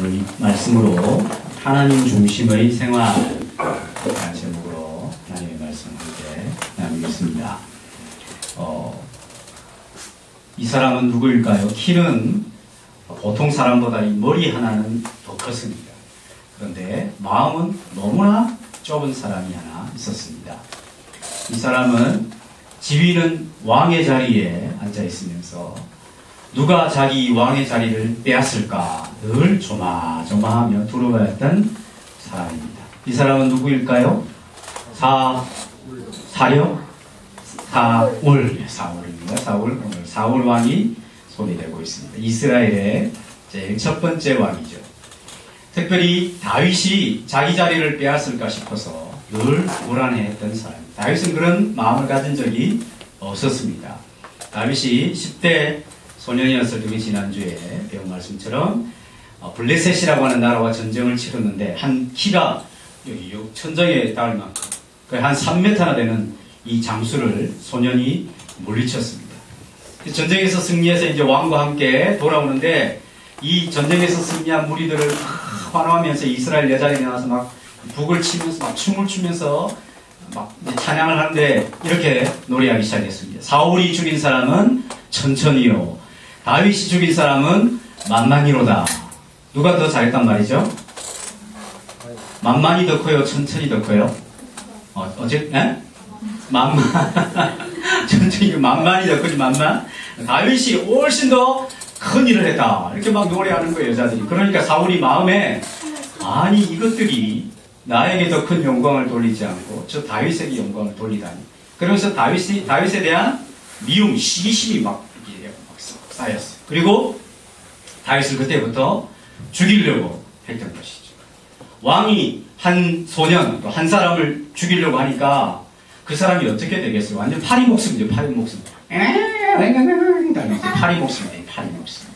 오늘 이 말씀으로 하나님 중심의 생활 제목으로 하나님의 말씀을 함께 나누겠습니다. 이 사람은 누구일까요? 키는 보통 사람보다 이 머리 하나는 더 컸습니다. 그런데 마음은 너무나 좁은 사람이 하나 있었습니다. 이 사람은 지위는 왕의 자리에 앉아 있으면서 누가 자기 왕의 자리를 빼앗을까 늘 조마조마하며 두려워했던 사람입니다. 이 사람은 누구일까요? 사울입니다. 사울 왕이 소리되고 있습니다. 이스라엘의 제일 첫 번째 왕이죠. 특별히 다윗이 자기 자리를 빼앗을까 싶어서 늘 불안해했던 사람입니다. 다윗은 그런 마음을 가진 적이 없었습니다. 다윗이 10대 소년이었을 때 지난주에 배운 말씀처럼 블레셋이라고 하는 나라와 전쟁을 치렀는데 한 키가 여기 천정에 닿을 만큼 한 3m나 되는 이 장수를 소년이 물리쳤습니다. 전쟁에서 승리해서 이제 왕과 함께 돌아오는데 이 전쟁에서 승리한 무리들을 환호하면서 이스라엘 여자들이 나와서 막 북을 치면서 막 춤을 추면서 막 찬양을 하는데 이렇게 노래하기 시작했습니다. 사울이 죽인 사람은 천천히요, 다윗이 죽인 사람은 만만히로다. 누가 더 잘했단 말이죠? 만만히 더 커요, 천천히 더 커요? 천천히, 만만히 더 크지, 만만? 다윗이 훨씬 더 큰 일을 했다. 이렇게 막 노래하는 거예요, 여자들이. 그러니까 사울이 마음에, 아니, 이것들이 나에게 더 큰 영광을 돌리지 않고, 저 다윗에게 영광을 돌리다니. 그러면서 다윗에 대한 미움, 시기심이 막 쌓였어요. 그리고 다윗을 그때부터 죽이려고 했던 것이죠. 왕이 한 소년, 또 한 사람을 죽이려고 하니까 그 사람이 어떻게 되겠어요? 완전 파리 목숨이죠, 파리 목숨. 파리 목숨이에요, 파리 목숨.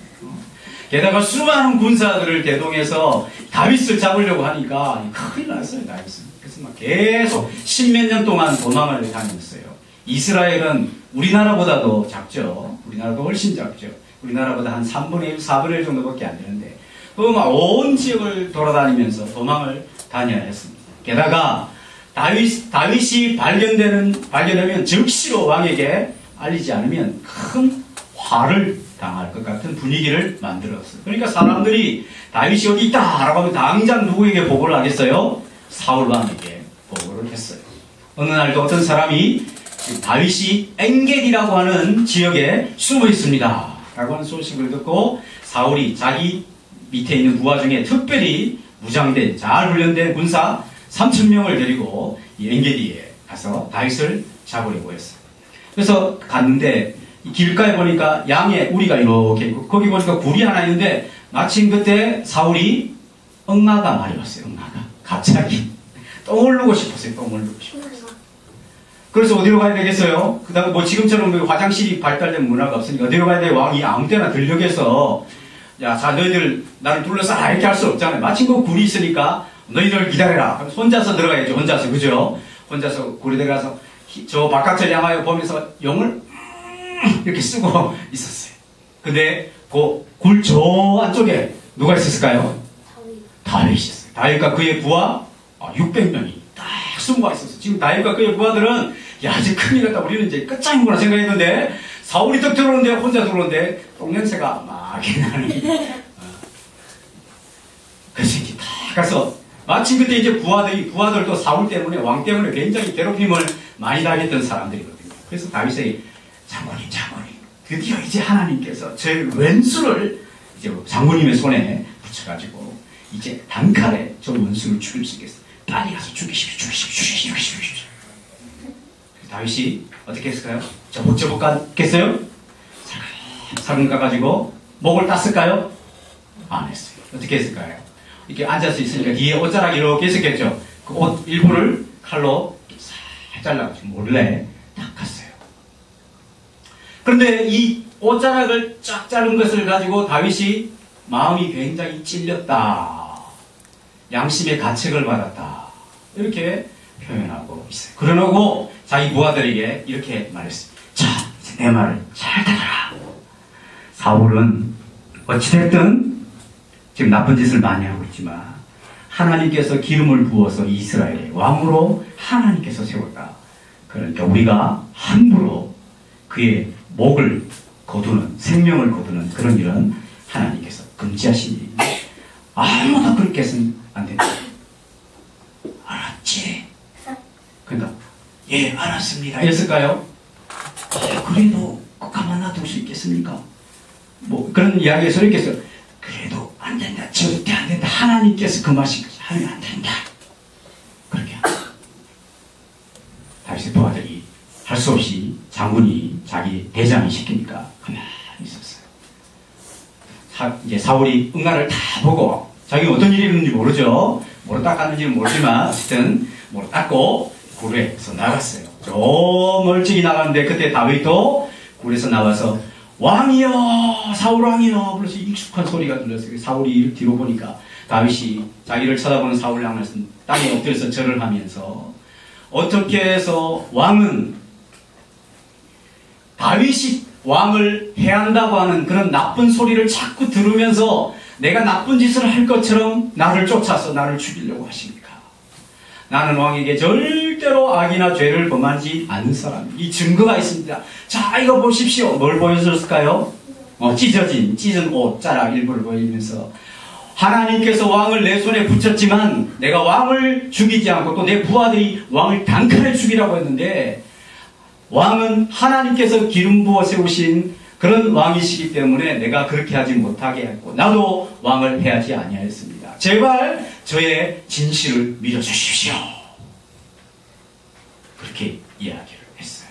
게다가 수많은 군사들을 대동해서 다윗을 잡으려고 하니까 큰일 났어요, 다윗은. 그래서 막 계속 십몇 년 동안 도망을 다녔어요. 이스라엘은 우리나라보다도 작죠. 우리나라도 훨씬 작죠. 우리나라보다 한 3분의 1, 4분의 1 정도밖에 안 되는데, 막 온 지역을 돌아다니면서 도망을 다녀야 했습니다. 게다가 다윗이 발견되면 즉시로 왕에게 알리지 않으면 큰 화를 당할 것 같은 분위기를 만들었어요. 그러니까 사람들이 다윗이 어디 있다라고 하면 당장 누구에게 보고를 하겠어요? 사울 왕에게 보고를 했어요. 어느 날도 어떤 사람이 다윗이 엔겔이라고 하는 지역에 숨어 있습니다 라고 하는 소식을 듣고 사울이 자기 밑에 있는 부하 중에 특별히 무장된 잘 훈련된 군사 3,000명을 데리고 이 엔게디에 가서 다윗을 잡으려고 했어요. 그래서 갔는데 길가에 보니까 양의 우리가 이렇게 있고 거기 보니까 굴이 하나 있는데 마침 그때 사울이 엉아가 말이 왔어요. 엉아가 갑자기 똥 흘르고 싶었어요. 똥 흘르고 싶었어요. 그래서 어디로 가야 되겠어요? 그 다음에 뭐 지금처럼 화장실이 발달된 문화가 없으니까 어디로 가야 돼? 왕이 아무 때나 들녘에서 자 너희들 나를 둘러싸라 이렇게 할 수 없잖아요. 마침 그 굴이 있으니까 너희들 기다려라. 혼자서 들어가야죠. 혼자서. 그죠? 혼자서 굴에 들어가서 저 바깥을 향하여 보면서 용을 이렇게 쓰고 있었어요. 근데 그 굴 저 안쪽에 누가 있었을까요? 다윗이 있었어요. 다윗과 그의 부하 600명이 딱 숨어가 있었어요. 지금 다윗과 그의 부하들은 야 이제 큰일 났다. 우리는 이제 끝장이구나 생각했는데 사울이 딱 들어오는데 혼자 들어오는데 똥냄새가 막 나는 그래서 이제 딱 가서 마침 그때 이제 부하들도 사울 때문에 왕 때문에 굉장히 괴롭힘을 많이 당했던 사람들이거든요. 그래서 다윗이 장군님 드디어 이제 하나님께서 제 왼수를 이제 장군님의 손에 붙여가지고 이제 단칼에 저 원수를 죽일 수 있겠어요. 빨리 가서 죽이십시오. 다윗이 어떻게 했을까요? 저벅저벅 갔겠어요? 살금 가가지고 목을 땄을까요? 안 했어요. 어떻게 했을까요? 이렇게 앉아서 있으니까 뒤에 옷자락이 이렇게 있었겠죠. 그 옷 일부를 칼로 싹 잘라가지고 몰래 딱 갔어요. 그런데 이 옷자락을 쫙 자른 것을 가지고 다윗이 마음이 굉장히 찔렸다. 양심의 가책을 받았다. 이렇게 표현하고 있어요. 그러고 자기 부하들에게 이렇게 말했어요. 자, 내 말을 잘 들어라. 사울은 어찌됐든 지금 나쁜 짓을 많이 하고 있지만 하나님께서 기름을 부어서 이스라엘의 왕으로 하나님께서 세웠다. 그러니까 우리가 함부로 그의 목을 거두는, 생명을 거두는 그런 일은 하나님께서 금지하신 일입니다. 아무도 그렇게 해서는 안 된다. 알았지? 그러니까 예, 알았습니다 했을까요? 그래도 가만 놔둘 수 있겠습니까? 뭐 그런 이야기에서 있겠어요. 그래도 안 된다. 절대 안 된다. 하나님께서 그 말씀 하면 안 된다. 그렇게 다윗의 부하들이 할 수 없이 장군이 자기 대장이 시키니까 가만히 있었어요. 이제 사울이 응가를 다 보고 자기가 어떤 일이 있는지 모르죠. 뭐로 닦았는지는 모르지만 어쨌든 뭐로 닦고 굴에서 나갔어요. 저 멀찍이 나갔는데 그때 다윗도 굴에서 나와서 왕이여, 사울 왕이여, 그래서 익숙한 소리가 들렸어요. 사울이 뒤로 보니까 다윗이 자기를 쳐다보는 사울을 향해서 땅에 엎드려서 절을 하면서 어떻게 해서 왕은 다윗이 왕을 해한다고 하는 그런 나쁜 소리를 자꾸 들으면서 내가 나쁜 짓을 할 것처럼 나를 쫓아서 나를 죽이려고 하십니까? 나는 왕에게 절대로 악이나 죄를 범하지 않은 사람. 이 증거가 있습니다. 자, 이거 보십시오. 뭘 보여줬을까요? 찢은 옷, 자락 일부를 보이면서 하나님께서 왕을 내 손에 붙였지만 내가 왕을 죽이지 않고 또 내 부하들이 왕을 단칼에 죽이라고 했는데 왕은 하나님께서 기름 부어 세우신 그런 왕이시기 때문에 내가 그렇게 하지 못하게 했고 나도 왕을 해하지 아니하였습니다. 제발 저의 진실을 믿어주십시오. 그렇게 이야기를 했어요.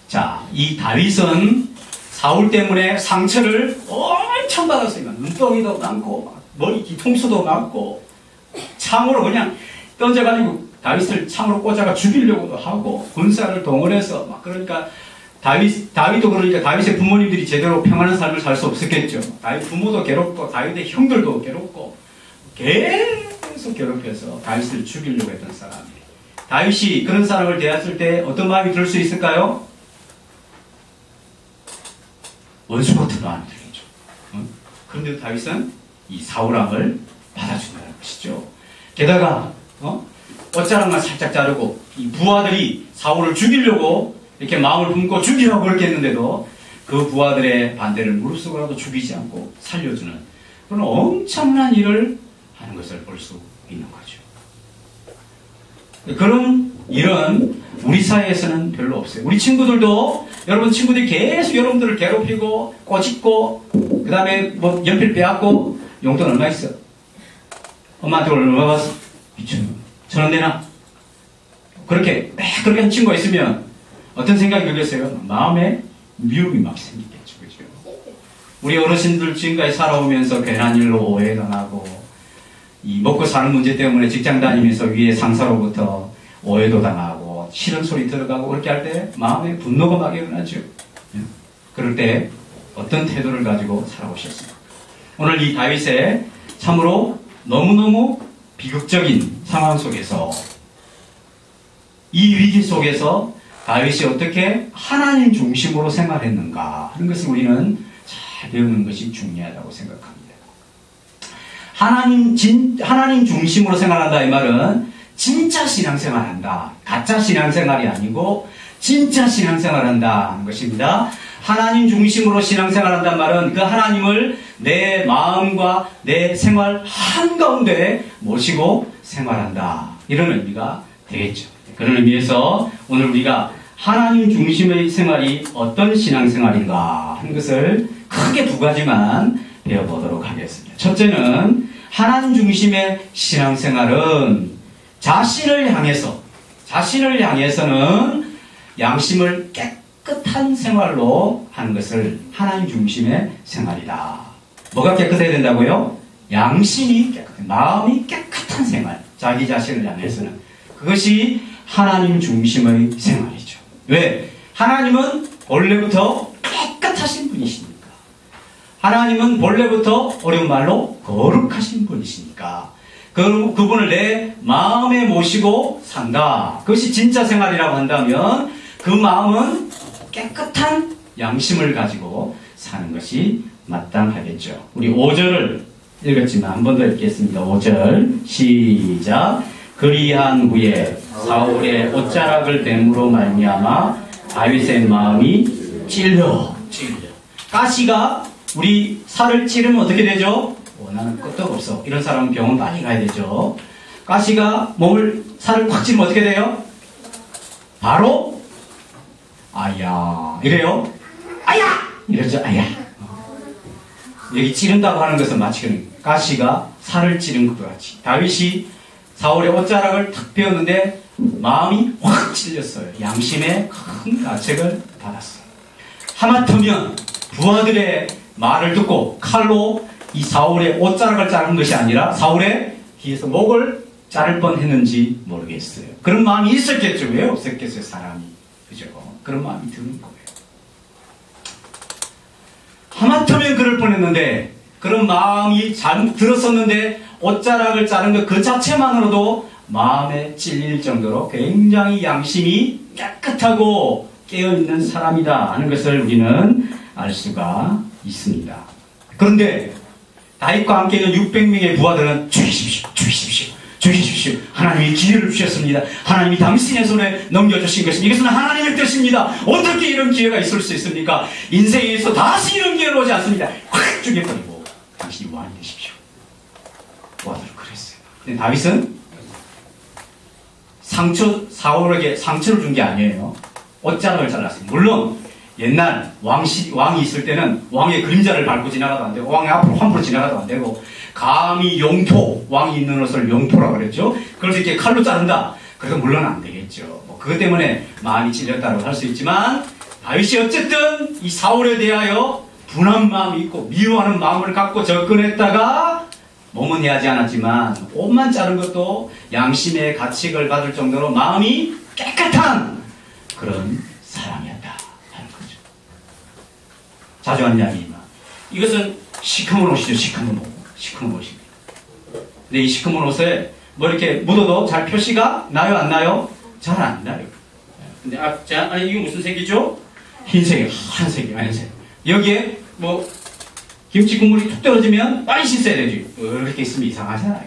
자, 이 다윗은 사울 때문에 상처를 엄청 받았어요. 눈덩이도 많고 머리 뒤통수도 맞고 창으로 그냥 던져가지고 다윗을 창으로 꽂아가 죽이려고도 하고 군사를 동원해서 막 그러니까 다윗도 그러니까 다윗의 부모님들이 제대로 평안한 삶을 살 수 없었겠죠. 다윗 부모도 괴롭고 다윗의 형들도 괴롭고 계속 괴롭혀서 다윗을 죽이려고 했던 사람이에요. 다윗이 그런 사람을 대했을 때 어떤 마음이 들 수 있을까요? 원수 같은 마음이 들겠죠. 그런데 다윗은 이 사울왕을 받아준다는 것이죠. 게다가 옷자락만 살짝 자르고 이 부하들이 사울을 죽이려고 이렇게 마음을 품고 죽이라고 그렇게 했는데도 그 부하들의 반대를 무릅쓰고라도 죽이지 않고 살려주는 그런 엄청난 일을 하는 것을 볼 수 있는 거죠. 그런 일은 우리 사회에서는 별로 없어요. 우리 친구들도 여러분 친구들이 계속 여러분들을 괴롭히고 꼬집고 그 다음에 뭐 연필 빼앗고 용돈 얼마 있어? 엄마한테 얼마 받았어? 2,000원 내놔. 그렇게 한 친구가 있으면 어떤 생각이 들겠어요? 마음에 미움이 막 생기겠죠. 그죠? 우리 어르신들 지금까지 살아오면서 괜한 일로 오해당하고 이 먹고 사는 문제 때문에 직장 다니면서 위에 상사로부터 오해도 당하고 싫은 소리 들어가고 그렇게 할 때 마음에 분노가 막 일어나죠. 그럴 때 어떤 태도를 가지고 살아오셨습니까? 오늘 이 다윗의 참으로 너무너무 비극적인 상황 속에서 이 위기 속에서 다윗이 어떻게 하나님 중심으로 생활했는가 하는 것을 우리는 잘 배우는 것이 중요하다고 생각합니다. 하나님 중심으로 생활한다 이 말은 진짜 신앙생활한다. 가짜 신앙생활이 아니고 진짜 신앙생활한다 하는 것입니다. 하나님 중심으로 신앙생활한다는 말은 그 하나님을 내 마음과 내 생활 한가운데 모시고 생활한다. 이런 의미가 되겠죠. 그런 의미에서 오늘 우리가 하나님 중심의 생활이 어떤 신앙생활인가 하는 것을 크게 두 가지만 배워보도록 하겠습니다. 첫째는 하나님 중심의 신앙생활은 자신을 향해서는 양심을 깨끗한 생활로 하는 것을 하나님 중심의 생활이다. 뭐가 깨끗해야 된다고요? 양심이 깨끗해, 마음이 깨끗한 생활. 자기 자신을 향해서는 그것이 하나님 중심의 생활이죠. 왜? 하나님은 본래부터 깨끗하신 분이시니까. 하나님은 본래부터 어려운 말로 거룩하신 분이시니까. 그분을 내 마음에 모시고 산다. 그것이 진짜 생활이라고 한다면 그 마음은 깨끗한 양심을 가지고 사는 것이 마땅하겠죠. 우리 5절을 읽었지만 한 번 더 읽겠습니다. 5절 시작. 그리한 후에 사울의 옷자락을 뱀으로 말미암아 다윗의 마음이 찔려. 가시가 우리 살을 찌르면 어떻게 되죠? 나는 끄떡없어. 이런 사람은 병원 빨리 가야 되죠. 가시가 살을 꽉 찌르면 어떻게 돼요? 바로 아야 이래요. 아야 이러죠. 아야. 여기 찌른다고 하는 것은 마치 가시가 살을 찌른 것 같이 다윗이 사울의 옷자락을 탁 베었는데 마음이 확 찔렸어요. 양심에 큰 가책을 받았어요. 하마터면 부하들의 말을 듣고 칼로 이 사울의 옷자락을 자른 것이 아니라 사울의 뒤에서 목을 자를 뻔했는지 모르겠어요. 그런 마음이 있었겠죠. 왜 없었겠어요, 사람이. 그죠? 그런 마음이 드는 거예요. 하마터면 그럴 뻔했는데 그런 마음이 들었었는데 옷자락을 자른 것 그 자체만으로도 마음에 찔릴 정도로 굉장히 양심이 깨끗하고 깨어있는 사람이다 하는 것을 우리는 알 수가 있습니다. 그런데 다윗과 함께 있는 600명의 부하들은 죽이십시오. 죽이십시오. 죽이십시오. 하나님이 기회를 주셨습니다. 하나님이 당신의 손에 넘겨주신 것입니다. 이것은 하나님의 뜻입니다. 어떻게 이런 기회가 있을 수 있습니까? 인생에서 다시 이런 기회는 오지 않습니다. 확 죽여버리고 당신이 왕이 되십시오. 부하들은 그랬어요. 근데 다윗은 사울에게 상처를 준 게 아니에요. 옷자락을 잘랐어요. 물론 옛날 왕이 있을 때는 왕의 그림자를 밟고 지나가도 안 되고 왕의 앞으로 함부로 지나가도 안 되고 감히 용토, 왕이 있는 옷을 용토라고 그랬죠. 그래서 이렇게 칼로 자른다. 그래서 물론 안 되겠죠. 그것 때문에 마음이 찔렸다고 할 수 있지만 다윗이 어쨌든 이 사울에 대하여 분한 마음이 있고 미워하는 마음을 갖고 접근했다가 몸은 해하지 않았지만 옷만 자른 것도 양심의 가책을 받을 정도로 마음이 깨끗한 그런 사람이었다 하는 거죠. 자주 하는 이야기지만 이것은 시커먼 옷이죠. 시커먼 옷입니다. 근데 이 시커먼 옷에 뭐 이렇게 묻어도 잘 표시가 나요? 안 나요? 잘 안 나요. 근데 아니 이게 무슨 색이죠? 흰색이에요. 하얀색. 여기에 뭐 김치 국물이 툭 떨어지면 빨리 씻어야 되지. 이렇게 있으면 이상하잖아요.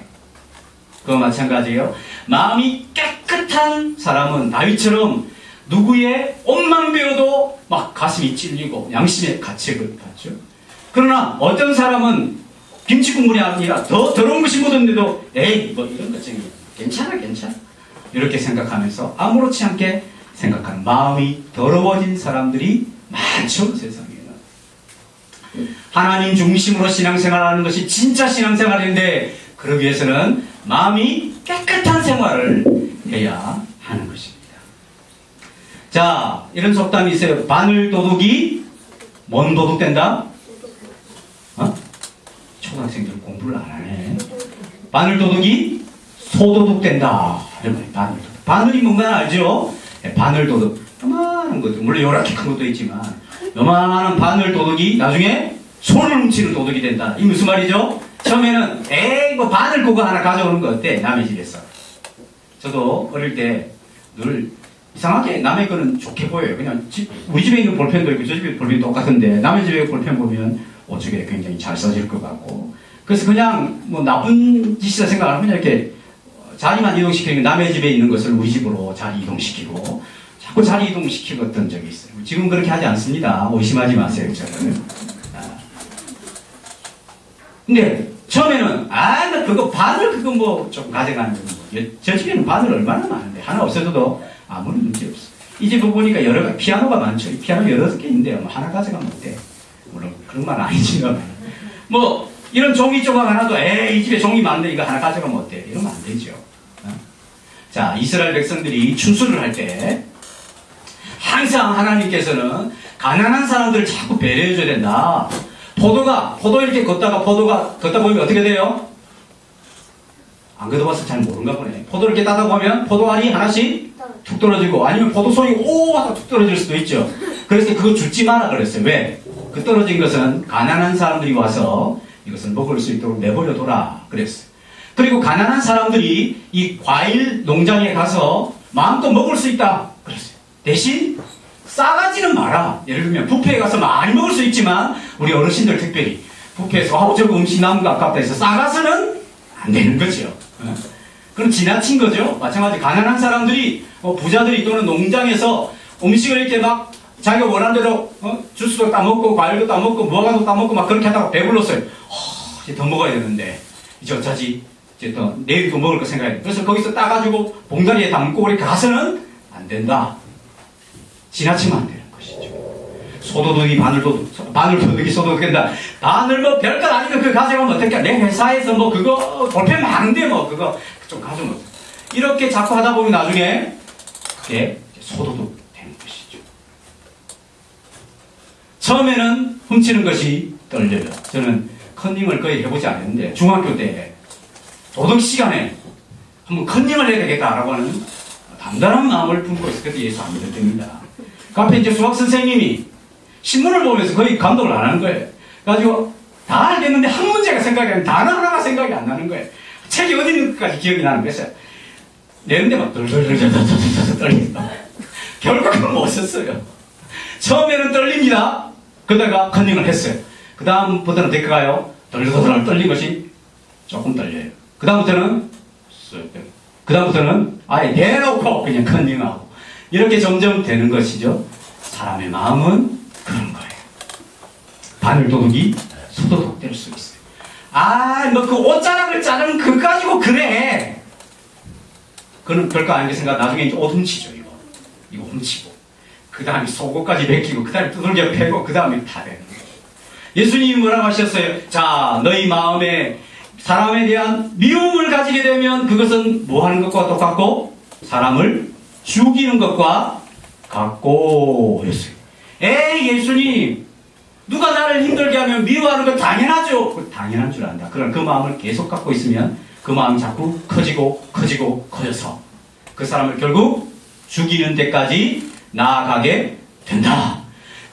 그거 마찬가지예요. 마음이 깨끗한 사람은 다윗처럼 누구의 옷만 베어도 막 가슴이 찔리고 양심의 가책을 받죠. 그러나 어떤 사람은 김치 국물이 아니라 더 더러운 것이 묻었는데도 에이 뭐 이런 것 중에 괜찮아 이렇게 생각하면서 아무렇지 않게 생각하는 마음이 더러워진 사람들이 많죠. 세상에는. 하나님 중심으로 신앙생활하는 것이 진짜 신앙생활인데 그러기 위해서는 마음이 깨끗한 생활을 해야 하는 것입니다. 자, 이런 속담이 있어요. 바늘 도둑이 뭔 도둑 된다? 초등학생들 공부를 안 하네. 바늘 도둑이 소도둑 된다. 바늘이 뭔가 알죠? 바늘 도둑. 요만한 것도, 물론 요렇게 큰 것도 있지만, 요만한 바늘 도둑이 나중에 손을 훔치는 도둑이 된다. 이 무슨 말이죠? 처음에는, 뭐 바늘 그거 하나 가져오는 거 어때? 남의 집에서. 저도 어릴 때 늘 이상하게 남의 거는 좋게 보여요. 그냥 우리 집에 있는 볼펜도 있고 저 집에 볼펜이 똑같은데 남의 집에 볼펜 보면 오죽에 굉장히 잘 써질 것 같고. 그래서 그냥 뭐 나쁜 짓이라 생각하면 그냥 이렇게 자리만 이동시키는 남의 집에 있는 것을 우리 집으로 자리 이동시키고 자꾸 자리 이동시키었던 적이 있어요. 지금 그렇게 하지 않습니다. 의심하지 마세요, 저는. 근데 처음에는 나 그거 바늘 그거 뭐 좀 가져가는 거. 저 집에는 바늘 얼마나 많은데 하나 없어도 아무런 문제 없어. 이 집을 보니까 여러 가지 피아노가 많죠. 이 피아노 여러 개 있는데요. 뭐 하나 가져가면 어때? 물론 그런 말 아니지만 뭐 이런 종이 조각 하나도 이 집에 종이 많은데 이거 하나 가져가면 어때? 이러면 안 되죠. 자, 이스라엘 백성들이 추수를 할 때 항상 하나님께서는 가난한 사람들을 자꾸 배려해줘야 된다. 포도 이렇게 걷다 보면 어떻게 돼요? 안 걷어봐서 잘 모른가 보네. 포도 이렇게 따다 보면 포도알이 하나씩 툭 떨어지고 아니면 포도송이 오 하고 툭 떨어질 수도 있죠. 그래서 그거 줍지 마라 그랬어요. 왜? 그 떨어진 것은 가난한 사람들이 와서 이것을 먹을 수 있도록 내버려둬라 그랬어요. 그리고 가난한 사람들이 이 과일 농장에 가서 마음껏 먹을 수 있다 그랬어요. 대신 싸가지는 마라. 예를 들면 뷔페에 가서 많이 먹을 수 있지만 우리 어르신들 특별히 뷔페에서 저거 음식 남은 거 아깝다 해서 싸가서는 안 되는 거죠. 그럼 지나친 거죠. 마찬가지 가난한 사람들이 부자들이 또는 농장에서 음식을 이렇게 막 자기가 원하는 대로 주스도 따먹고 과일도 따먹고 무화과도 따먹고 막 그렇게 하다가 배불렀어요. 이제 더 먹어야 되는데 이제 어쩌지? 이제 또 내일 또 먹을 거 생각해야 돼. 그래서 거기서 따가지고 봉다리에 담고 그렇게 가서는 안 된다. 지나치면 안 되는 것이죠. 소도둑이 바늘도둑이 소도둑된다. 바늘 뭐 별것 아니면 그거 가져가면 어떡해? 내 회사에서 뭐 그거 볼펜 많은데 뭐 그거 좀 가져오면 이렇게 자꾸 하다 보면 나중에 그게 소도둑 되는 것이죠. 처음에는 훔치는 것이 떨려요. 저는 컨닝을 거의 해보지 않았는데 중학교 때 도덕 시간에 한번 컨닝을 해야 되겠다라고 하는 단단한 마음을 품고 있을 때 예수 안 믿을 때입니다. 그 앞에 이제 수학 선생님이 신문을 보면서 거의 감독을 안 하는 거예요. 그래가지고 다 알겠는데 한 문제가 생각이 안 나는 단어 하나가 생각이 안 나는 거예요. 책이 어디 있는지까지 기억이 나는 거였어요. 내는데 막 떨떨떨떨떨떨 떨린다. 결국은 못 썼어요. 처음에는 떨립니다. 그러다가 컨닝을 했어요. 그 다음부터는 어떨까요? 떨떨떨 떨린 것이 조금 떨려요. 그 다음부터는 아예 대놓고 그냥 컨닝하고 이렇게 점점 되는 것이죠. 사람의 마음은 그런 거예요. 바늘도둑이 소도둑 될 수 있어요. 뭐 그 옷자락을 자르는 그거 가지고 그래. 그건 별거 아니게 생각. 나중에 이제 옷 훔치죠. 이거 훔치고 그 다음에 속옷까지 벗기고 그 다음에 두들겨 패고 그 다음에 다 되는 거예요. 예수님이 뭐라고 하셨어요? 자, 너희 마음에 사람에 대한 미움을 가지게 되면 그것은 뭐 하는 것과 똑같고 사람을 죽이는 것과 같고 했어요. 예수님, 누가 나를 힘들게 하면 미워하는 건 당연하죠. 당연한 줄 안다. 그럼 그 마음을 계속 갖고 있으면 그 마음이 자꾸 커져서 그 사람을 결국 죽이는 데까지 나아가게 된다.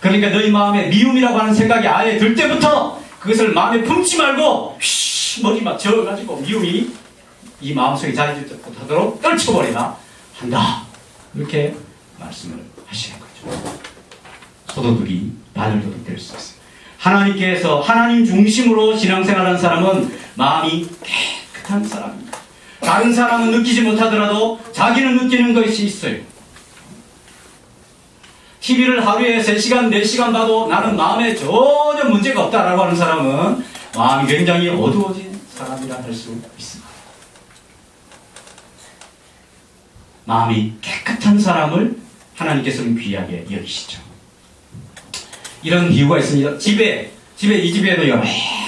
그러니까 너희 마음에 미움이라고 하는 생각이 아예 들 때부터 그것을 마음에 품지 말고 머리 막 저어가지고 미움이 이 마음속에 자리 못하도록 떨쳐버리나 한다. 이렇게 말씀을 하시는 거죠. 소도둑이 바늘도둑 될 수 있어요. 하나님께서 하나님 중심으로 신앙생활하는 사람은 마음이 깨끗한 사람입니다. 다른 사람은 느끼지 못하더라도 자기는 느끼는 것이 있어요. TV를 하루에 3시간, 4시간 봐도 나는 마음에 전혀 문제가 없다라고 하는 사람은 마음이 굉장히 어두워진 사람이라 할 수 있습니다. 마음이 깨끗한 사람을 하나님께서는 귀하게 여기시죠. 이런 비유가 있습니다. 이 집에도 여러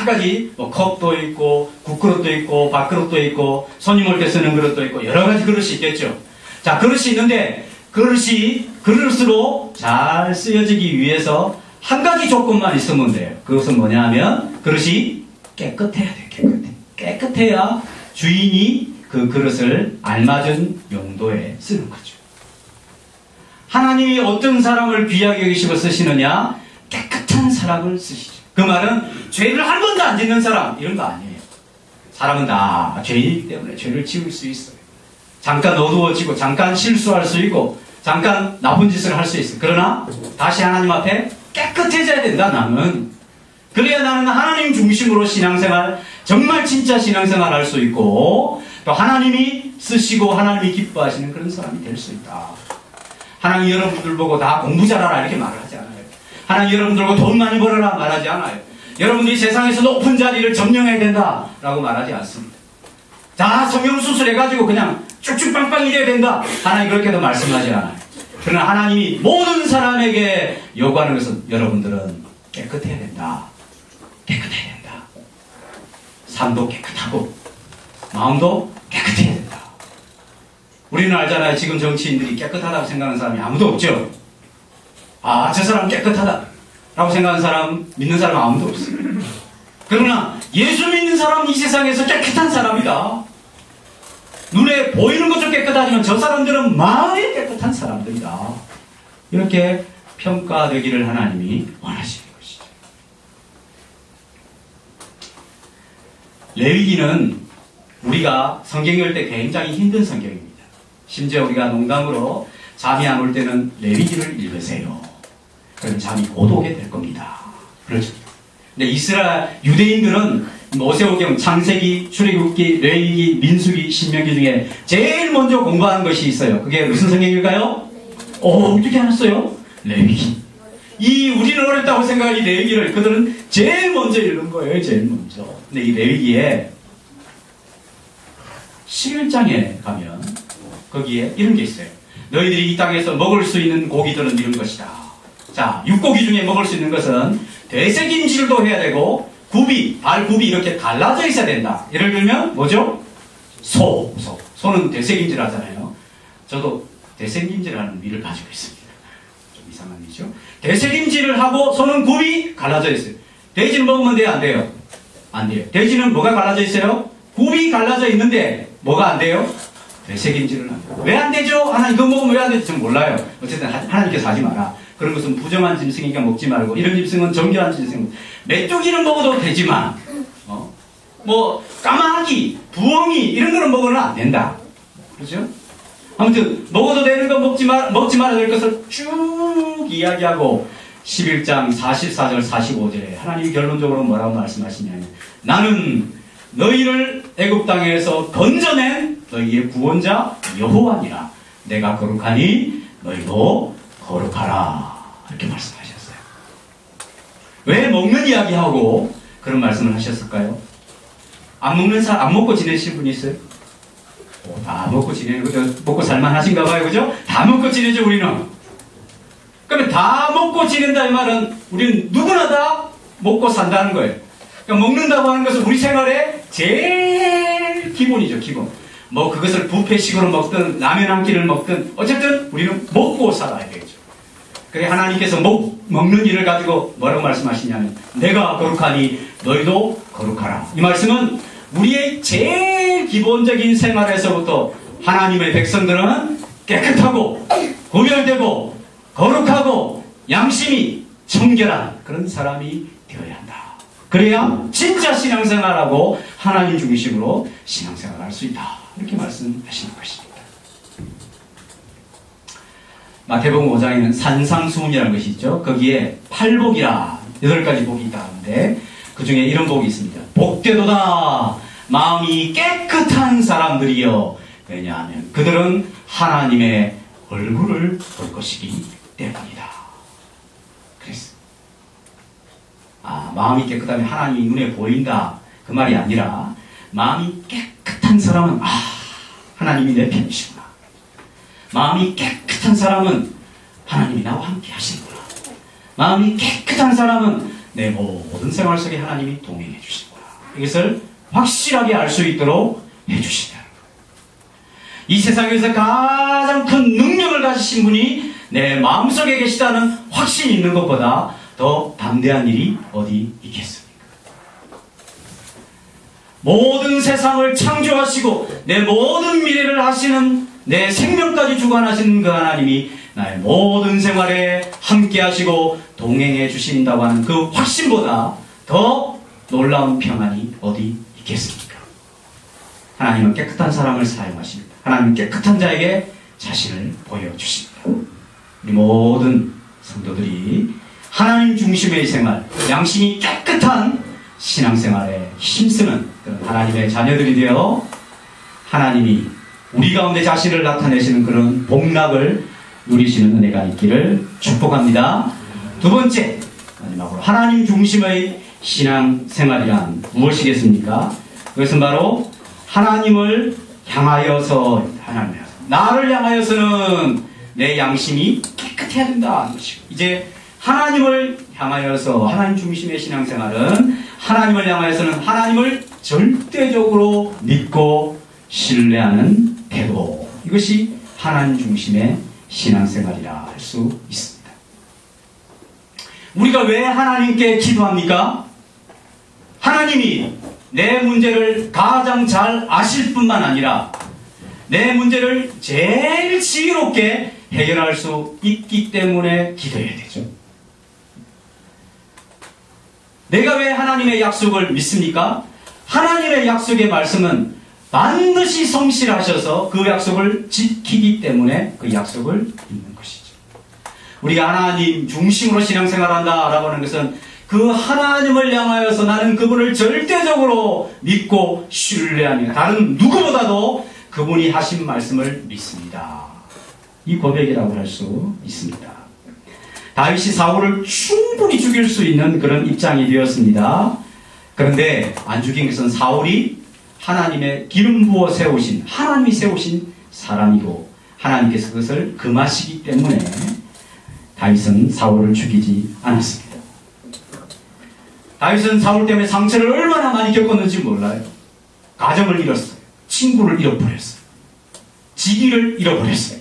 가지 컵도 있고 국그릇도 있고 밥그릇도 있고 손님 올 때 쓰는 그릇도 있고 여러 가지 그릇이 있겠죠. 자, 그릇이 있는데 그릇이 그릇으로 잘 쓰여지기 위해서 한 가지 조건만 있으면 돼요. 그것은 뭐냐 하면 그릇이 깨끗해야 돼요. 깨끗해야 주인이 그 그릇을 알맞은 용도에 쓰는 거죠. 하나님이 어떤 사람을 귀하게 여기시고 쓰시느냐? 깨끗한 사람을 쓰시죠. 그 말은 죄를 한 번도 안 짓는 사람 이런 거 아니에요. 사람은 다 죄이기 때문에 죄를 지을 수 있어요. 잠깐 어두워지고 잠깐 실수할 수 있고 잠깐 나쁜 짓을 할 수 있어요. 그러나 다시 하나님 앞에 깨끗해져야 된다. 나는 그래야 나는 하나님 중심으로 신앙생활 정말 진짜 신앙생활 할 수 있고 또 하나님이 쓰시고 하나님이 기뻐하시는 그런 사람이 될 수 있다. 하나님 여러분들 보고 다 공부 잘하라 이렇게 말을 하지 않아요. 하나님 여러분들 보고 돈 많이 벌어라 말하지 않아요. 여러분들이 세상에서 높은 자리를 점령해야 된다라고 말하지 않습니다. 다 성형수술 해가지고 그냥 쭉쭉 빵빵 이래야 된다. 하나님 그렇게도 말씀하지 않아요. 그러나 하나님이 모든 사람에게 요구하는 것은 여러분들은 깨끗해야 된다. 깨끗해야 된다. 삶도 깨끗하고 마음도 깨끗해야 된다. 우리는 알잖아요. 지금 정치인들이 깨끗하다고 생각하는 사람이 아무도 없죠. 아, 저 사람 깨끗하다 라고 생각하는 사람, 믿는 사람 아무도 없어요. 그러나 예수 믿는 사람은 이 세상에서 깨끗한 사람이다. 눈에 보이는 것도 깨끗하지만 저 사람들은 마음이 깨끗한 사람들이다. 이렇게 평가되기를 하나님이 원하시는 것이죠. 레위기는 우리가 성경 읽을 때 굉장히 힘든 성경입니다. 심지어 우리가 농담으로 잠이 안 올 때는 레위기를 읽으세요 그런 잠이 곧 오게 될 겁니다. 그렇죠. 근데 이스라엘 유대인들은 모세오경, 창세기, 출애굽기, 레위기, 민수기, 신명기 중에 제일 먼저 공부하는 것이 있어요. 그게 무슨 성경일까요? 어떻게 알았어요? 레위기. 우리는 어렵다고 생각한 이 레위기를 그들은 제일 먼저 읽는 거예요. 제일 먼저. 근데 이 레위기에 11장에 가면 거기에 이런 게 있어요. 너희들이 이 땅에서 먹을 수 있는 고기들은 이런 것이다. 자, 육고기 중에 먹을 수 있는 것은 되새김질도 해야 되고 굽이, 발굽이 이렇게 갈라져 있어야 된다. 예를 들면 뭐죠? 소는 되새김질 하잖아요. 저도 되새김질 하는 위를 가지고 있습니다. 좀 이상한 일이죠. 되새김질을 하고 소는 굽이 갈라져 있어요. 돼지는 먹으면 돼요? 안 돼요? 안 돼요. 돼지는 뭐가 갈라져 있어요? 굽이 갈라져 있는데 뭐가 안 돼요? 되새김질은 안 돼요. 왜 안 되죠? 하나님 그거 먹으면 왜 안 되죠? 전 몰라요. 어쨌든 하나님께서 하지 마라. 그런 것은 부정한 짐승이니까 먹지 말고, 이런 짐승은 정결한 짐승. 메뚜기는 먹어도 되지만 뭐 까마귀, 부엉이 이런 거는 먹어는 안 된다. 그렇죠? 아무튼 먹어도 되는 거 먹지 말아야 될 것을 쭉 이야기하고 11장 44절 45절에 하나님이 결론적으로 뭐라고 말씀하시냐면, 나는 너희를 애굽 땅에서 건져낸 너희의 구원자 여호와니라. 내가 거룩하니 너희도 거룩하라. 이렇게 말씀하셨어요. 왜 먹는 이야기하고 그런 말씀을 하셨을까요? 안 먹고 지내시는 분이 있어요? 다 먹고 지내는 거죠. 먹고 살만하신가 봐요. 그죠? 다 먹고 지내죠, 우리는. 그러면 다 먹고 지낸다 이 말은 우리는 누구나 다 먹고 산다는 거예요. 그러니까 먹는다고 하는 것은 우리 생활의 제일 기본이죠, 기본. 뭐 그것을 뷔페식으로 먹든 라면 한 끼를 먹든 어쨌든 우리는 먹고 살아야 되겠죠. 그래 하나님께서 먹는 일을 가지고 뭐라고 말씀하시냐면, 내가 거룩하니 너희도 거룩하라. 이 말씀은 우리의 제일 기본적인 생활에서부터 하나님의 백성들은 깨끗하고 구별되고 거룩하고 양심이 청결한 그런 사람이 되어야 한다. 그래야 진짜 신앙생활하고 하나님 중심으로 신앙생활할 수 있다. 이렇게 말씀하시는 것입니다. 마태복음 5장에는 산상수훈이라는 것이 있죠. 거기에 8복이라 8가지 복이 있다는데 그 중에 이런 복이 있습니다. 복되도다 마음이 깨끗한 사람들이여. 왜냐하면 그들은 하나님의 얼굴을 볼 것이기 때문이다. 그랬어. 마음이 깨끗하면 하나님이 눈에 보인다. 그 말이 아니라 마음이 깨끗한 사람은 하나님이 내 편이시구나. 마음이 깨끗한 사람은 하나님이 나와 함께 하시는구나. 마음이 깨끗한 사람은 내 모든 생활 속에 하나님이 동행해 주시는구나. 이것을 확실하게 알 수 있도록 해주신다는 거예요. 이 세상에서 가장 큰 능력을 가지신 분이 내 마음속에 계시다는 확신이 있는 것보다 더 담대한 일이 어디 있겠습니까? 모든 세상을 창조하시고 내 모든 미래를 하시는, 내 생명까지 주관하시는 그 하나님이 나의 모든 생활에 함께 하시고 동행해 주신다고 하는 그 확신보다 더 놀라운 평안이 어디 있겠습니까? 하나님은 깨끗한 사람을 사용하십니다. 하나님은 깨끗한 자에게 자신을 보여주십니다. 우리 모든 성도들이 하나님 중심의 생활, 양심이 깨끗한 신앙생활에 힘쓰는 그런 하나님의 자녀들이 되어 하나님이 우리 가운데 자신을 나타내시는 그런 복락을 누리시는 은혜가 있기를 축복합니다. 두 번째, 마지막으로 하나님 중심의 신앙생활이란 무엇이겠습니까? 그것은 바로 하나님을 향하여서, 나를 향하여서는 내 양심이 깨끗해야 된다는 것이고, 이제 하나님을 향하여서 하나님 중심의 신앙생활은 하나님을 향하여서는 하나님을 절대적으로 믿고 신뢰하는 태도, 이것이 하나님 중심의 신앙생활이라 할 수 있습니다. 우리가 왜 하나님께 기도합니까? 하나님이 내 문제를 가장 잘 아실 뿐만 아니라 내 문제를 제일 지혜롭게 해결할 수 있기 때문에 기도해야 되죠. 내가 왜 하나님의 약속을 믿습니까? 하나님의 약속의 말씀은 반드시 성실하셔서 그 약속을 지키기 때문에 그 약속을 믿는 것이죠. 우리가 하나님 중심으로 신앙생활한다라고 하는 것은 그 하나님을 향하여서 나는 그분을 절대적으로 믿고 신뢰하며 다른 누구보다도 그분이 하신 말씀을 믿습니다. 이 고백이라고 할 수 있습니다. 다윗이 사울을 충분히 죽일 수 있는 그런 입장이 되었습니다. 그런데 안 죽인 것은 사울이 하나님의 기름 부어 세우신, 하나님이 세우신 사람이고 하나님께서 그것을 금하시기 때문에 다윗은 사울을 죽이지 않았습니다. 다윗은 사울 때문에 상처를 얼마나 많이 겪었는지 몰라요. 가정을 잃었어요. 친구를 잃어버렸어요. 직위를 잃어버렸어요.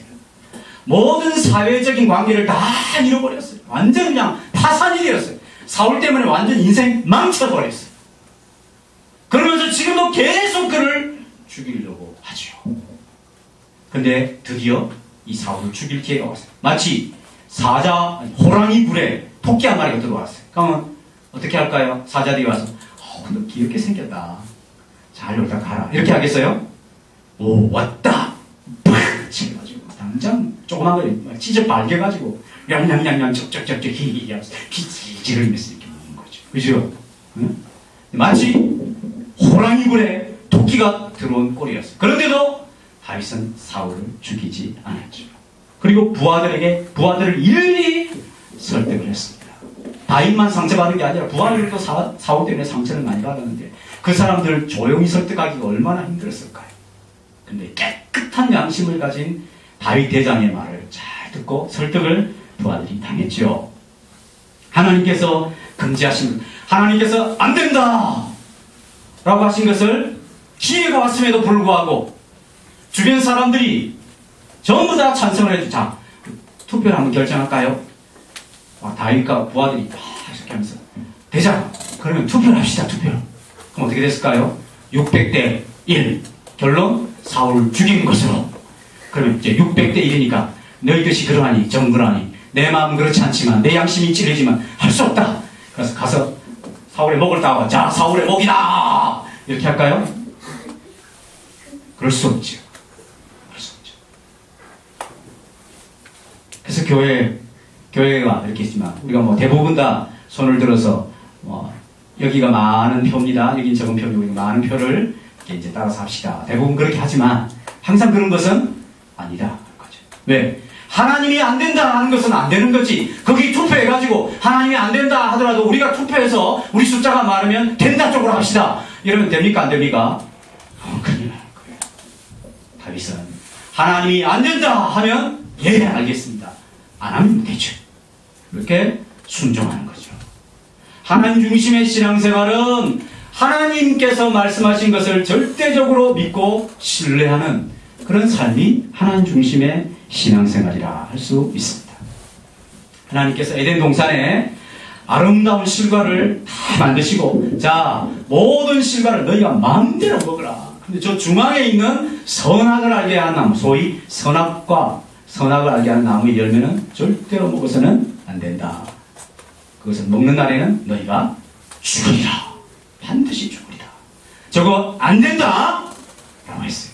모든 사회적인 관계를 다 잃어버렸어요. 완전 그냥 파산이 되었어요. 사울 때문에 완전 인생 망쳐버렸어요. 그러면서 지금도 계속 그를 죽이려고 하죠. 근데 드디어 이 사울을 죽일 기회가 왔어요. 마치 호랑이 굴에 토끼 한 마리가 들어왔어요. 그러면 어떻게 할까요? 사자들이 와서 너 귀엽게 생겼다. 잘 놀다 가라. 이렇게 하겠어요? 오, 왔다. 팍! 치가지고 당장 조그만 거 찢어 발겨가지고 냥냥냥냥 쩍쩍쩍쩍 기지르면서 이렇게 먹는 거죠. 그죠? 응? 마치 호랑이 굴에 토끼가 들어온 꼴이었어요. 그런데도 다윗은 사울을 죽이지 않았죠. 그리고 부하들을 일일이 설득을 했습니다. 다윗만 상처받은 게 아니라 부하들도 사울 때문에 상처를 많이 받았는데 그 사람들을 조용히 설득하기가 얼마나 힘들었을까요? 근데 깨끗한 양심을 가진 다윗 대장의 말을 잘 듣고 설득을 부하들이 당했죠. 하나님께서 금지하신 것, 하나님께서 안 된다! 라고 하신 것을 기회가 왔음에도 불구하고 주변 사람들이 전부 다 찬성을 해도 자, 투표를 한번 결정할까요? 다윗과 부하들이 다 이렇게 하면서 대장, 그러면 투표를 합시다. 투표를. 그럼 어떻게 됐을까요? 600대 1 결론 사울을 죽인 것으로. 그러면 이제 600대 1이니까 너희 뜻이 그러하니 정그러하니 내 마음은 그렇지 않지만 내 양심이 찔리지만 할 수 없다. 그래서 가서 사울의 목을 따와 자 사울의 목이다 이렇게 할까요? 그럴 수 없죠. 그럴 수 없죠. 그래서 교회가 이렇게 있지만 우리가 뭐 대부분 다 손을 들어서 여기가 많은 표입니다. 여긴 적은 표이고 많은 표를 이제 따라서 합시다. 대부분 그렇게 하지만 항상 그런 것은 아니다. 그렇죠. 왜? 하나님이 안 된다 하는 것은 안 되는 거지. 거기 투표해가지고 하나님이 안 된다 하더라도 우리가 투표해서 우리 숫자가 많으면 된다 쪽으로 합시다. 이러면 됩니까? 안 됩니까? 큰일 나는 거예요. 다윗은 하나님이 안 된다 하면 예 알겠습니다. 안 하면 되죠. 이렇게 순종하는 거죠. 하나님 중심의 신앙생활은 하나님께서 말씀하신 것을 절대적으로 믿고 신뢰하는 그런 삶이 하나님 중심의 신앙생활이라 할 수 있습니다. 하나님께서 에덴 동산에 아름다운 실과를 다 만드시고 자 모든 실과를 너희가 마음대로 먹으라. 근데 저 중앙에 있는 선악을 알게 하는 나무 소위 선악을 알게 하는 나무의 열매는 절대로 먹어서는 안 된다. 그것을 먹는 날에는 너희가 죽으리라. 반드시 죽으리라. 저거 안 된다! 라고 했어요.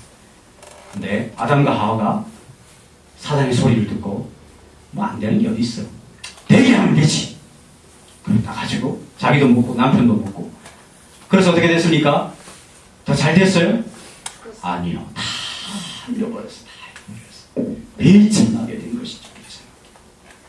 근데 아담과 하와가 사단의 소리를 듣고 뭐 안 되는 게 어디 있어. 되게 하면 되지. 그러다 가지고 자기도 먹고 남편도 먹고 그래서 어떻게 됐습니까? 더 잘 됐어요? 아니요. 다 잃어버렸어. 비참하게 된 것이죠.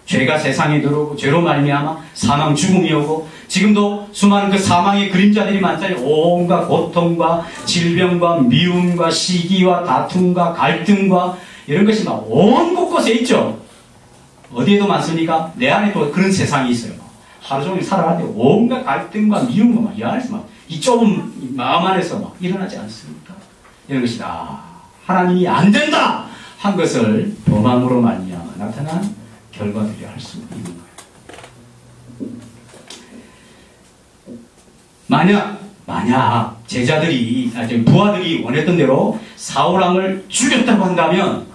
죄가 세상에 들어오고 죄로 말미암아 사망 죽음이 오고 지금도 수많은 그 사망의 그림자들이 많잖아요. 온갖 고통과 질병과 미움과 시기와 다툼과 갈등과 이런 것이 막 온 곳곳에 있죠. 어디에도 많습니까? 내 안에도 그런 세상이 있어요. 하루 종일 살아갈 때 온갖 갈등과 미움과 막 이 안에서 막 이 좁은 마음 안에서 막 일어나지 않습니까? 이런 것이다. 하나님이 안 된다 한 것을 범함으로 말미암아 나타난 결과들이 할 수 있는 거예요. 만약 부하들이 원했던 대로 사울왕을 죽였다고 한다면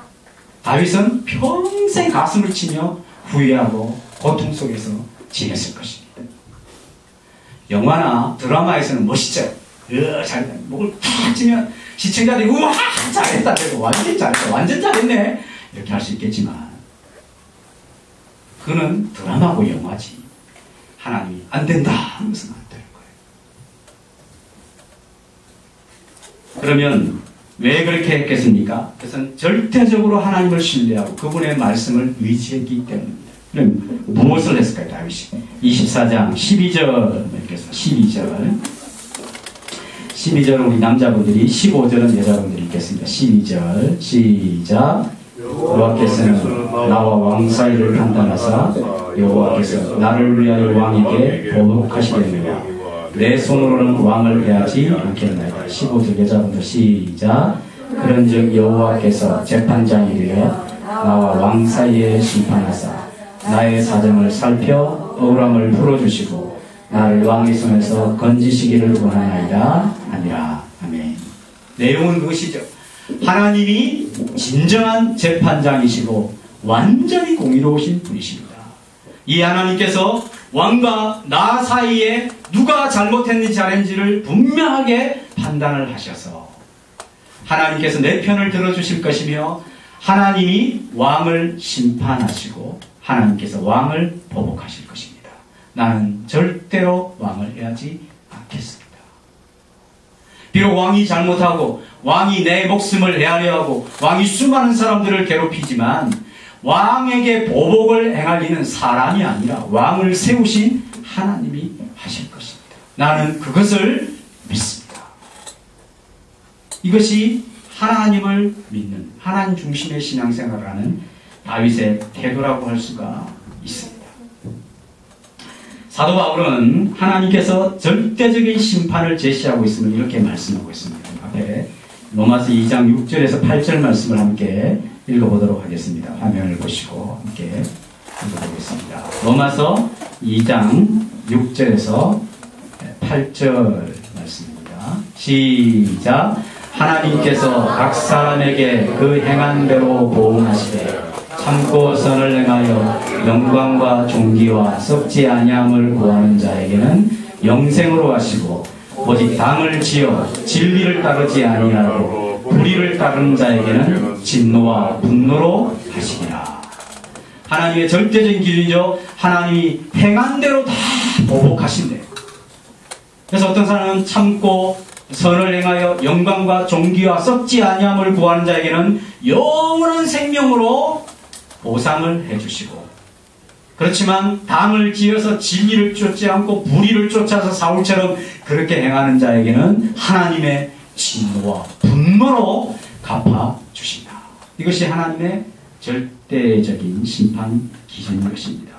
다윗은 평생 가슴을 치며 후회하고 고통 속에서 지냈을 것입니다. 영화나 드라마에서는 멋있죠. 목을 탁 치면 시청자들이 우와 잘했다. 완전 잘했다. 완전 잘했네. 이렇게 할 수 있겠지만 그는 드라마고 영화지. 하나님이 안 된다 하는 것은 안 되는 거예요. 그러면 왜 그렇게 했겠습니까? 그것은 절대적으로 하나님을 신뢰하고 그분의 말씀을 의지했기 때문입니다. 그럼 무엇을 했을까요, 다윗이? 24장 12절 읽겠습니다. 12절은 우리 남자분들이, 15절은 여자분들이 읽겠습니다. 12절 시작. 여호와께서는 나와 왕 사이를 판단하사 여호와께서 나를 위하여 왕에게 보복하시겠느냐. 내 손으로는 왕을 해하지 않겠나이다. 15절 여자분들 시작. 그런즉 여호와께서 재판장이 되어 나와 왕 사이에 심판하사 나의 사정을 살펴 억울함을 풀어주시고 나를 왕의 손에서 건지시기를 원하나이다 아니라. 아멘. 내용은 무엇이죠? 하나님이 진정한 재판장이시고 완전히 공의로우신 분이십니다. 이 하나님께서 왕과 나 사이에 누가 잘못했는지 잘했는지를 분명하게 판단을 하셔서 하나님께서 내 편을 들어주실 것이며 하나님이 왕을 심판하시고 하나님께서 왕을 보복하실 것입니다. 나는 절대로 왕을 해하지 않겠습니다. 비록 왕이 잘못하고 왕이 내 목숨을 헤아려 하고 왕이 수많은 사람들을 괴롭히지만 왕에게 보복을 행할 리는 사람이 아니라 왕을 세우신 하나님이 하실 것입니다. 나는 그것을 믿습니다. 이것이 하나님을 믿는 하나님 중심의 신앙생활을 하는 다윗의 태도라고 할 수가 있습니다. 사도 바울은 하나님께서 절대적인 심판을 제시하고 있음을 이렇게 말씀하고 있습니다. 앞에 로마서 2장 6절에서 8절 말씀을 함께 읽어보도록 하겠습니다. 화면을 보시고 함께 읽어보겠습니다. 로마서 2장 6절에서 8절 말씀입니다. 시작. 하나님께서 각 사람에게 그 행한 대로 보응하시되 참고 선을 행하여 영광과 존귀와 썩지 아니함을 구하는 자에게는 영생으로 하시고 오직 당을 지어 진리를 따르지 아니하고 불의를 따르는 자에게는 진노와 분노로 하시니라. 하나님의 절대적인 기준이죠. 하나님이 행한 대로 다 보복하신대. 그래서 어떤 사람은 참고 선을 행하여 영광과 존귀와 썩지 아니함을 구하는 자에게는 영원한 생명으로 보상을 해주시고, 그렇지만 당을 지어서 진리를 쫓지 않고 불의를 쫓아서 사울처럼 그렇게 행하는 자에게는 하나님의 진노와 분노로 갚아주신다. 이것이 하나님의 절대적인 심판 기준인 것입니다.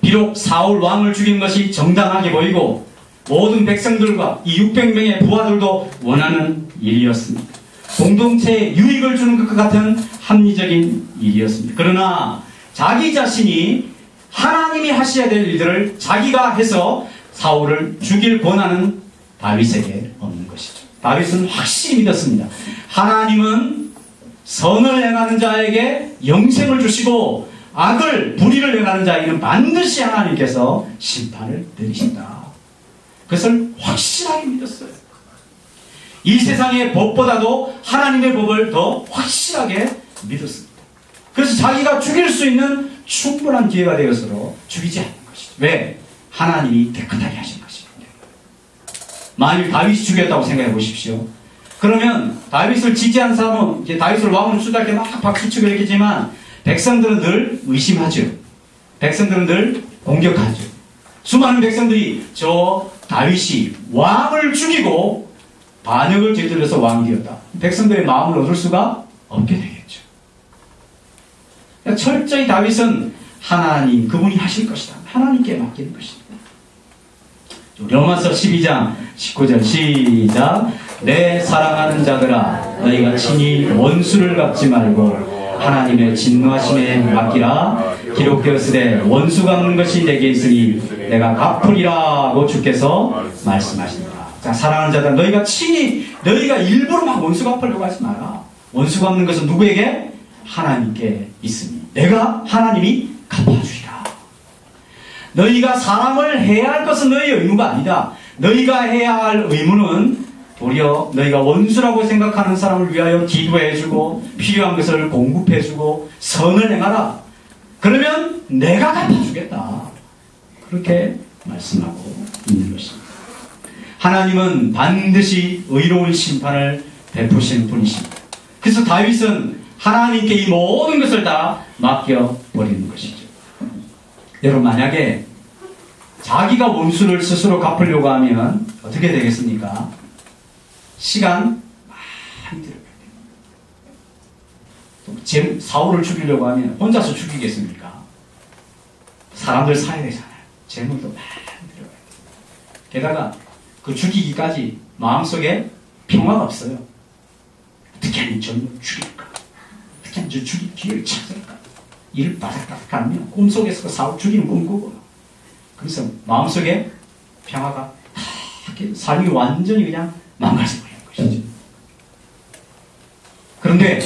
비록 사울 왕을 죽인 것이 정당하게 보이고 모든 백성들과 이 600명의 부하들도 원하는 일이었습니다. 공동체에 유익을 주는 것 같은 합리적인 일이었습니다. 그러나 자기 자신이 하나님이 하셔야 될 일들을 자기가 해서 사울을 죽일 권한은 다윗에게 없는 것이죠. 다윗은 확실히 믿었습니다. 하나님은 선을 행하는 자에게 영생을 주시고 악을 불의를 행하는 자에게는 반드시 하나님께서 심판을 내리신다. 그것을 확실하게 믿었어요. 이 세상의 법보다도 하나님의 법을 더 확실하게 믿었습니다. 그래서 자기가 죽일 수 있는 충분한 기회가 되어서도 죽이지 않는 것이죠. 왜? 하나님이 깨끗하게 하신 것입니다. 만일 다윗이 죽였다고 생각해 보십시오. 그러면 다윗을 지지한 사람은 이제 다윗을 왕으로 수달게 막 박수치고 이랬겠지만 백성들은 늘 의심하죠. 백성들은 늘 공격하죠. 수많은 백성들이 저 다윗이 왕을 죽이고 반역을 저질러서 왕이 되었다. 백성들의 마음을 얻을 수가 없게 되겠죠. 그러니까 철저히 다윗은 하나님, 그분이 하실 것이다. 하나님께 맡기는 것입니다. 로마서 12장 19절 시작. 내 사랑하는 자들아 너희가 친히 원수를 갚지 말고 하나님의 진노하심에 맡기라. 기록되었으되 원수 갚는 것이 내게 있으니 내가 갚으리라고 주께서 말씀하십니다. 자, 사랑하는 자들, 너희가 친히, 너희가 일부러 막 원수 갚으려고 하지 마라. 원수 갚는 것은 누구에게? 하나님께 있으니 내가 하나님이 갚아주리라. 너희가 사람을 해야 할 것은 너희의 의무가 아니다. 너희가 해야 할 의무는 도리어 너희가 원수라고 생각하는 사람을 위하여 기도해주고 필요한 것을 공급해주고 선을 행하라. 그러면 내가 갚아주겠다. 그렇게 말씀하고 있는 것입니다. 하나님은 반드시 의로운 심판을 베푸시는 분이십니다. 그래서 다윗은 하나님께 이 모든 것을 다 맡겨버리는 것이죠. 여러분, 만약에 자기가 원수를 스스로 갚으려고 하면 어떻게 되겠습니까? 시간 많이 들어가요. 또 사울을 죽이려고 하면 혼자서 죽이겠습니까? 사람들 사야 되잖아요. 재물도 많이 들어가요. 게다가 그 죽이기까지 마음속에 평화가 없어요. 어떻게 하면 저를 죽일까? 어떻게 하면 저 죽일 기회를 찾을까? 이를 바삭바삭 하면 꿈속에서 사울 죽이는 꿈 꾸고, 그래서 마음속에 평화가 다 삶이 완전히 그냥 망가져버리는 것이죠. 그런데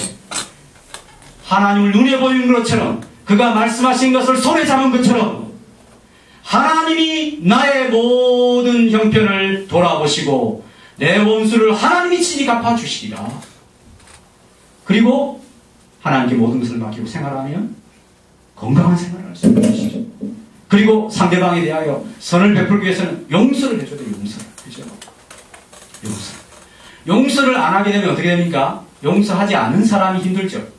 하나님을 눈에 보이는 것처럼, 그가 말씀하신 것을 손에 잡은 것처럼 하나님이 나의 모든 형편을 돌아보시고 내 원수를 하나님이 친히 갚아주시리라. 그리고 하나님께 모든 것을 맡기고 생활하면 건강한 생활을 할 수 있는 것이죠. 그리고 상대방에 대하여 선을 베풀기 위해서는 용서를 해줘야 돼요. 용서를. 그죠? 용서를 안 하게 되면 어떻게 됩니까? 용서하지 않은 사람이 힘들죠.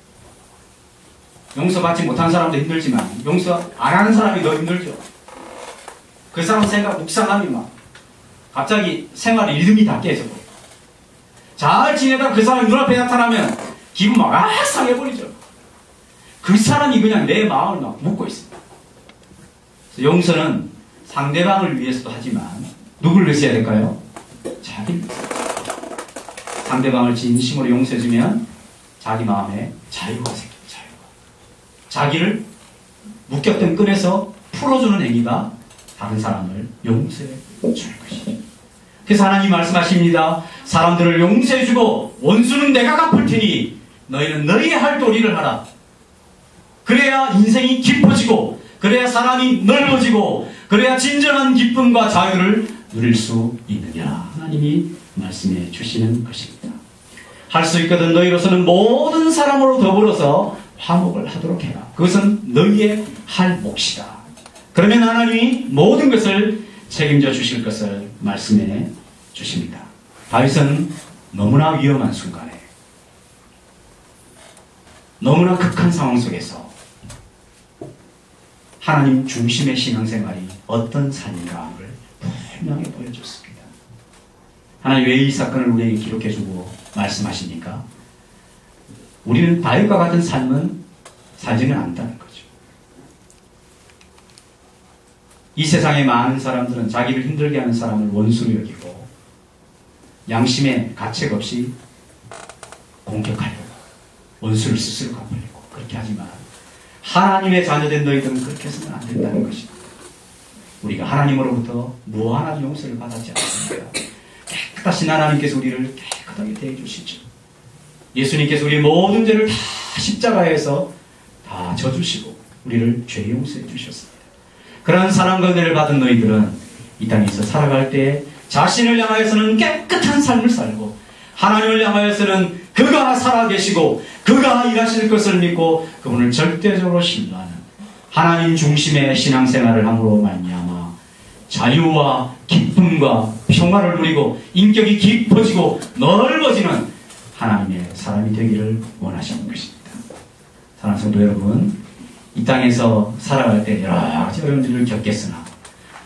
용서받지 못한 사람도 힘들지만 용서 안 하는 사람이 더 힘들죠. 그 사람 생각 묵상하면 막 갑자기 생활 리듬이 다 깨져버려요. 잘 지내다가 그 사람이 눈앞에 나타나면 기분 막 상해버리죠. 그 사람이 그냥 내 마음을 막 묻고 있습니다. 그래서 용서는 상대방을 위해서도 하지만 누구를 위해서 해야 될까요? 자기를 위해서. 상대방을 진심으로 용서해주면 자기 마음에 자유가 생깁니다. 자기를 묶였던 끈에서 풀어주는 행위가 다른 사람을 용서해 줄 것이죠. 그래서 하나님 말씀하십니다. 사람들을 용서해주고 원수는 내가 갚을 테니 너희는 너희의 할 도리를 하라. 그래야 인생이 깊어지고, 그래야 사람이 넓어지고, 그래야 진정한 기쁨과 자유를 누릴 수 있느냐. 하나님이 말씀해 주시는 것입니다. 할 수 있거든 너희로서는 모든 사람으로 더불어서 화목을 하도록 해라. 그것은 너희의 할 몫이다. 그러면 하나님이 모든 것을 책임져 주실 것을 말씀해 주십니다. 다윗은 너무나 위험한 순간에, 너무나 극한 상황 속에서 하나님 중심의 신앙생활이 어떤 삶인가를 분명히 보여줬습니다. 하나님 왜 이 사건을 우리에게 기록해주고 말씀하십니까? 우리는 다윗과 같은 삶은 살지는 않는다는 거죠. 이 세상의 많은 사람들은 자기를 힘들게 하는 사람을 원수로 여기고 양심에 가책 없이 공격하려고 원수를 스스로 갚으려고 그렇게 하지만 하나님의 자녀된 너희들은 그렇게 해서는 안 된다는 것입니다. 우리가 하나님으로부터 무한한 용서를 받았지 않습니까? 깨끗하신 하나님께서 우리를 깨끗하게 대해 주시죠. 예수님께서 우리의 모든 죄를 다 십자가에서 다 져주시고 우리를 죄 용서해 주셨습니다. 그러한 사랑과 은혜를 받은 너희들은 이 땅에서 살아갈 때 자신을 향하여서는 깨끗한 삶을 살고 하나님을 향하여서는 그가 살아계시고 그가 일하실 것을 믿고 그분을 절대적으로 신뢰하는 하나님 중심의 신앙생활을 함으로 말미암아 자유와 기쁨과 평화를 누리고 인격이 깊어지고 넓어지는 하나님의 사람이 되기를 원하시는 것입니다. 사랑하는 성도 여러분, 이 땅에서 살아갈 때 여러 가지 어려움들을 겪겠으나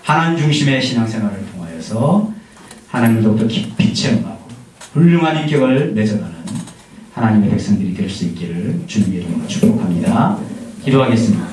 하나님 중심의 신앙생활을 통하여서 하나님을 더욱더 깊이 체험하고 훌륭한 인격을 맺어가는 하나님의 백성들이 될 수 있기를 주님의 이름으로 축복합니다. 기도하겠습니다.